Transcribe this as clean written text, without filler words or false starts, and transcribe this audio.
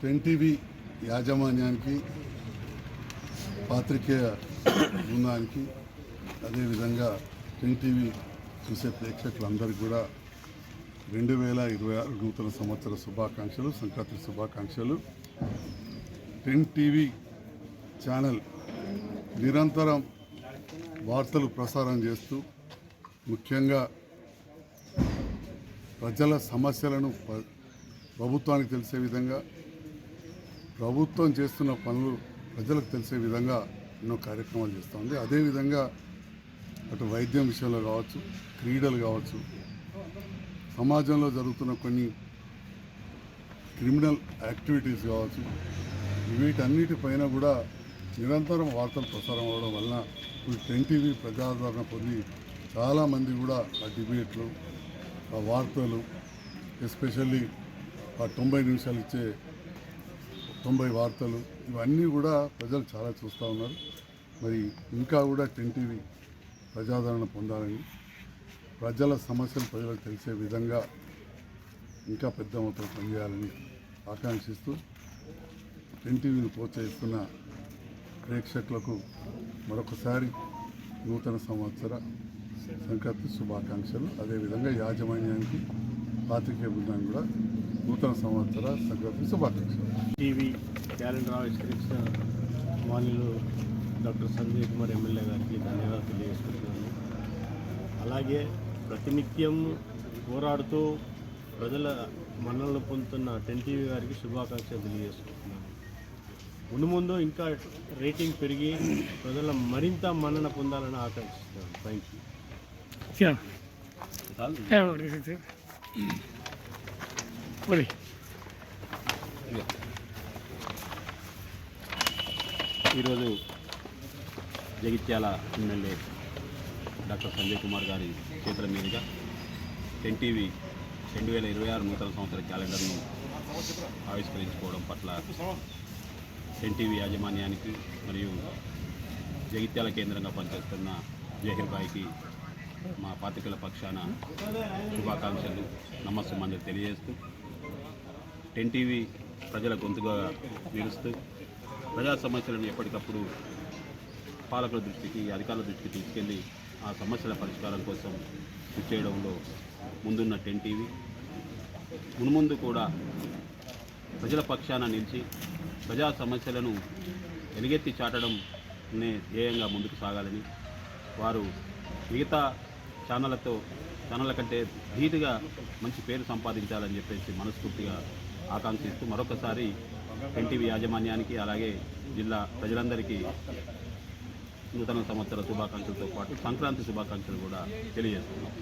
Ten TV యాజమాన్యానికి, పాత్రికేయ బృందానికి, అదేవిధంగా టెన్ టీవీ చూసే ప్రేక్షకులందరికీ కూడా 2026 నూతన సంవత్సర శుభాకాంక్షలు, సంక్రాంతి శుభాకాంక్షలు. టెన్ టీవీ ఛానల్ నిరంతరం వార్తలు ప్రసారం చేస్తూ ముఖ్యంగా ప్రజల సమస్యలను ప్రభుత్వానికి తెలిసే విధంగా, ప్రభుత్వం చేస్తున్న పనులు ప్రజలకు తెలిసే విధంగా ఎన్నో కార్యక్రమాలు చేస్తుంది. అదేవిధంగా అటు వైద్యం విషయంలో కావచ్చు, క్రీడలు కావచ్చు, సమాజంలో జరుగుతున్న కొన్ని క్రిమినల్ యాక్టివిటీస్ కావచ్చు, వీటన్నిటిపైన కూడా నిరంతరం వార్తలు ప్రసారం అవడం వలన ఇప్పుడు టెన్ టీవీ ప్రజాదరణ పొంది చాలామంది కూడా ఆ డిబేట్లు, ఆ వార్తలు, ఎస్పెషల్లీ ఆ 90 నిమిషాలు ఇచ్చే 90 వార్తలు, ఇవన్నీ కూడా ప్రజలు చాలా చూస్తూ ఉన్నారు. మరి ఇంకా కూడా టెన్ టీవీ ప్రజాదరణ పొందాలని, ప్రజల సమస్యలు ప్రజలకు తెలిసే విధంగా ఇంకా పెద్ద మొత్తం పనిచేయాలని ఆకాంక్షిస్తూ టెన్ టీవీని ప్రోత్సహిస్తున్న ప్రేక్షకులకు మరొకసారి నూతన సంవత్సర సంక్రాంతి శుభాకాంక్షలు. అదేవిధంగా యాజమాన్యానికి, పాత్రికేయ బృందానికి కూడా నూతన సంవత్సర సంక్రాంతి శుభాకాంక్షలు. టీవీ క్యాలెండర్ ఆవిష్కరించిన మాన్యులు డాక్టర్ సంజయ్ కుమార్ ఎమ్మెల్యే గారికి ధన్యవాదాలు తెలియజేసుకుంటున్నాను. అలాగే ప్రతినిత్యం పోరాడుతూ ప్రజల మన్ననలు పొందుతున్న టెన్ టీవీ గారికి శుభాకాంక్షలు తెలియజేసుకుంటున్నాను. ముందు ఇంకా రేటింగ్ పెరిగి ప్రజల మరింత మన్నన పొందాలని ఆకాంక్షిస్తున్నాను. Thank you. ఈరోజు జగిత్యాల ఎమ్మెల్యే డాక్టర్ సంజయ్ కుమార్ గారి చేతుల మీదుగా టెన్ టీవీ 2026 నూతన సంవత్సర క్యాలెండర్ను ఆవిష్కరించుకోవడం పట్ల టెన్ టీవీ యాజమాన్యానికి మరియు జగిత్యాల కేంద్రంగా పనిచేస్తున్న జహీర్ భాయ్కి మా పాత్రికల పక్షాన శుభాకాంక్షలు, నమస్సుమంజలు తెలియజేస్తూ టెన్ టీవీ ప్రజల గొంతుగా నిలుస్తూ ప్రజా సమస్యలను ఎప్పటికప్పుడు పాలకుల దృష్టికి, అధికారుల దృష్టికి తీసుకెళ్లి ఆ సమస్యల పరిష్కారం కోసం కృషి చేయడంలో ముందున్న టెన్ టీవీ మున్ముందు కూడా ప్రజల పక్షాన నిలిచి ప్రజా సమస్యలను ఎలుగెత్తి చాటడంనే ధ్యేయంగా ముందుకు సాగాలని, వారు మిగతా ఛానళ్ళ కంటే ధీటుగా మంచి పేరు సంపాదించాలని చెప్పేసి మనస్ఫూర్తిగా ఆకాంక్షిస్తూ మరొకసారి టెన్ టీవీ యాజమాన్యానికి, అలాగే జిల్లా ప్రజలందరికీ నూతన సంవత్సర శుభాకాంక్షలతో పాటు సంక్రాంతి శుభాకాంక్షలు కూడా తెలియజేస్తున్నాం.